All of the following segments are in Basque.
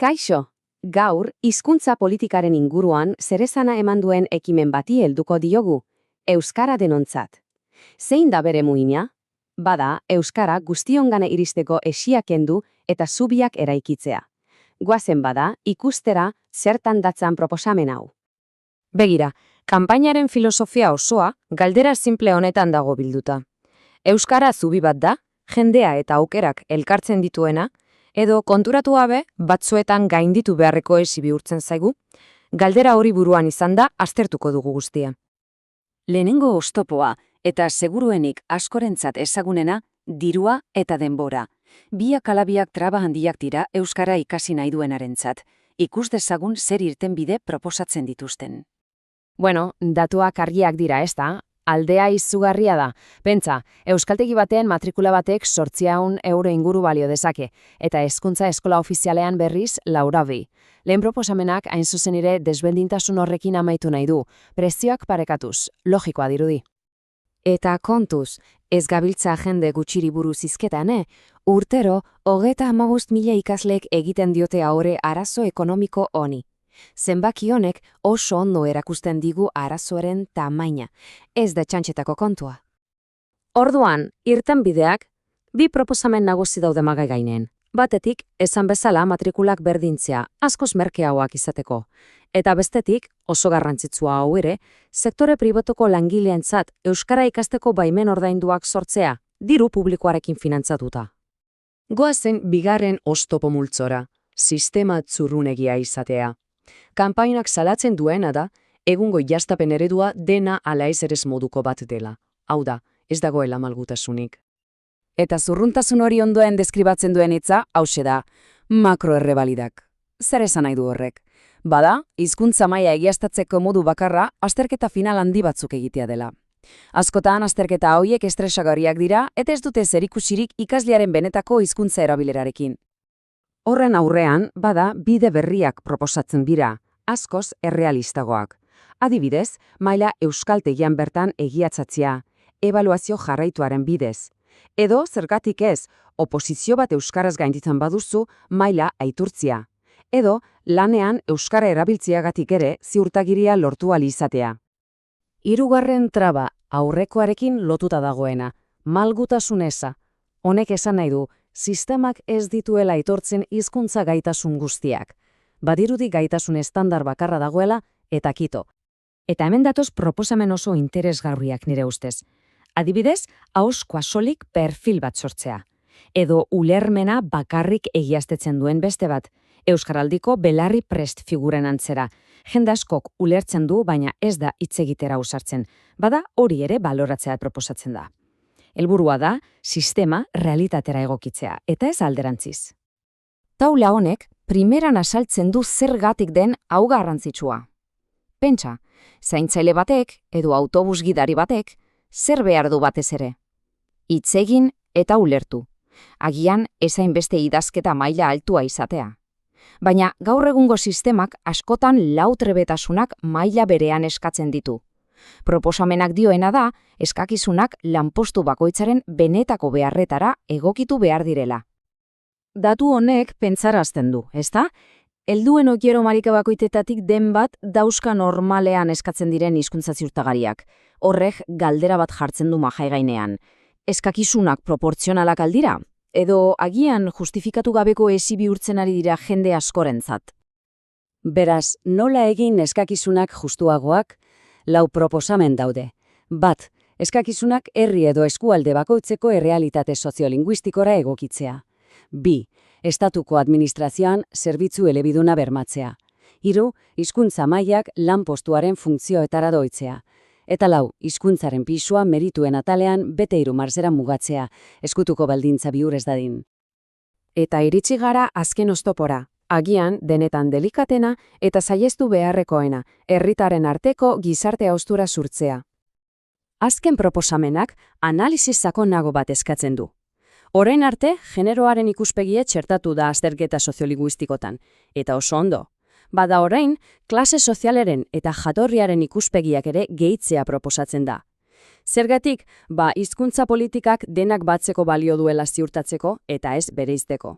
Kaixo, gaur hizkuntza politikaren inguruan zeresana eman duen ekimen bati helduko diogu, euskara denontzat. Zein da bere muina? Bada, euskara guztiongana iristeko esia kendu eta zubiak eraikitzea. Goazen bada, ikustera zertan datzan proposamen hau. Begira, kanpainaren filosofia osoa galdera simple honetan dago bilduta. Euskara zubi bat da, jendea eta aukerak elkartzen dituena, edo konturatu gabe batzuetan gainditu beharreko esi bihurtzen zaigu, galdera hori buruan izan da aztertuko dugu guztia. Lehenengo oztopoa eta seguruenik askorentzat ezagunena, dirua eta denbora. Biak alabiak traba handiak dira euskara ikasi nahi duenarentzat. Ikus dezagun zer irtenbide proposatzen dituzten. Bueno, datuak argiak dira, ez da? Aldea izugarria da. Pentsa, euskaltegi batean matrikula batek 800 euro inguru balio dezake, eta hezkuntza eskola ofizialean berriz 4.000. Lehen proposamenak hain zuzen ere desberdintasun horrekin amaitu nahi du, prezioak parekatuz, logikoa dirudi. Eta kontuz, ez gabiltza jende gutxiri buruz hizketan, urtero 35.000 ikaslek egiten diote ahore arazo ekonomiko honi. Zenbaki honek oso ondo erakusten digu arazoaren tamaina, ez da txantxetako kontua. Orduan, irtenbideak, bi proposamen nagusi daude magai gainen. Batetik, esan bezala matrikulak berdintzea, askoz merkeagoak izateko. Eta bestetik, oso garrantzitsua hau ere, sektore pribatuko langileentzat euskara ikasteko baimen ordainduak sortzea, diru publikoarekin finantzatuta. Goazen bigarren oztopo multzora, sistema txurrunegia izatea. Kanpainak salatzen duena da, egungo jaztapen eredua dena ala ez ere moduko bat dela. Hau da, ez dagoela malgutasunik. Eta zurruntasun hori ondoen deskribatzen duen hitza, hauxe da, makroerrebalidak. Zer esan nahi du horrek? Bada, hizkuntza maila egiaztatzeko modu bakarra, azterketa final handi batzuk egitea dela. Askotan azterketa hauek estresagarriak dira, eta ez dute zerikusirik ikaslearen benetako hizkuntza erabilerarekin. Horren aurrean, bada, bide berriak proposatzen dira, askoz errealistagoak. Adibidez, maila euskaltegian bertan egiatzatzea, ebaluazio jarraituaren bidez. Edo, zergatik ez, oposizio bat euskaraz gainditzen baduzu, maila aiturtzia. Edo, lanean euskara erabiltziagatik ere ziurtagiria lortu ahal izatea. Hirugarren traba aurrekoarekin lotuta dagoena, malgutasun eza. Honek esan nahi du, sistemak ez dituela aitortzen hizkuntza gaitasun guztiak. Badirudi gaitasun estandar bakarra dagoela eta kito. Eta hemen datoz proposamen oso interesgarriak nire ustez. Adibidez, ahozkoa solik perfil bat sortzea. Edo ulermena bakarrik egiaztetzen duen beste bat. Euskaraldiko belarri prest figuren antzera. Jende askok ulertzen du, baina ez da hitz egitera ausartzen. Bada hori ere baloratzea proposatzen da. Helburua da, sistema realitatera egokitzea, eta ez alderantziz. Taula honek, primeran asaltzen du zergatik den hau garrantzitsua. Pentsa, zaintzaile batek, edo autobus gidari batek, zer behar du batez ere? Hitz egin eta ulertu. Agian, ezain beste idazketa maila altua izatea. Baina, gaur egungo sistemak askotan lautrebetasunak maila berean eskatzen ditu. Proposamenak dioena da, eskakizunak lanpostu bakoitzaren benetako beharretara egokitu behar direla. Datu honek pentsarazten du, ezta? Helduen okiero marika bakoitetatik den bat dauzka normalean eskatzen diren hizkuntza ziurtagariak. Horrek galdera bat jartzen du mahai gainean. Eskakizunak proportzionalak aldira? Edo agian justifikatu gabeko esi bihurtzen ari dira jende askorentzat. Beraz, nola egin eskakizunak justuagoak? Lau proposamen daude. Bat, eskakizunak herri edo eskualde bakoitzeko errealitate soziolinguistikora egokitzea. Bi, estatuko administrazioan zerbitzu elebiduna bermatzea. Hiru, hizkuntza mailak lanpostuaren funtzioetara doitzea. Eta lau, hizkuntzaren pisua merituen atalean bete 3 marzera mugatzea, eskutuko baldintza bihur ez dadin. Eta iritsi gara azken oztopora. Agian denetan delikatena eta saihestu beharrekoena, herritaren arteko gizarte haustura sortzea. Azken proposamenak analisi sakonago bat eskatzen du. Orain arte, generoaren ikuspegie txertatu da azterketa soziolinguistikotan, eta oso ondo. Bada orain, klase sozialaren eta jatorriaren ikuspegiak ere gehitzea proposatzen da. Zergatik, hizkuntza politikak denak batzeko balio duela ziurtatzeko eta ez bereizteko.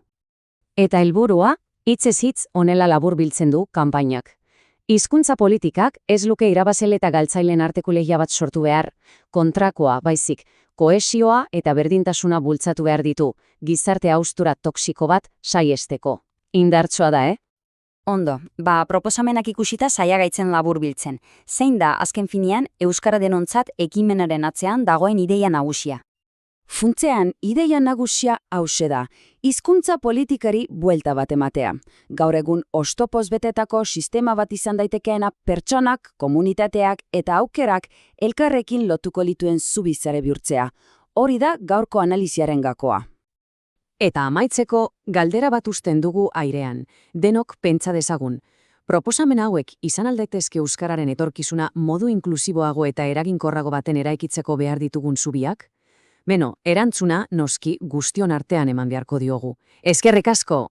Eta helburua, Hitzez hitz honela labur biltzen du kanpainak. Hizkuntza politikak ez luke irabazle eta galtzaileen arteko lehia bat sortu behar, kontrakoa baizik, kohesioa eta berdintasuna bultzatu behar ditu, gizarte haustura toxiko bat saiesteko. Indartsoa da, Ondo, proposamenak ikusita saiagaitzen labur biltzen. Zein da, azken finean, euskara denontzat ekimenaren atzean dagoen ideia nagusia? Funtzean, ideia nagusia hause da, hizkuntza politikari buelta bat ematea. Gaur egun oztopoz betetako sistema bat izan daitekeena pertsonak, komunitateak eta aukerak elkarrekin lotuko lituen zubizare bihurtzea. Hori da gaurko analiziaren gakoa. Eta amaitzeko, galdera bat uzten dugu airean, denok pentsa dezagun. Proposamen hauek izan aldaitezke euskararen etorkizuna modu inklusiboago eta eraginkorrago baten eraikitzeko behar ditugun zubiak? Beno, erantzuna noski guztion artean eman beharko diogu. Eskerrik asko!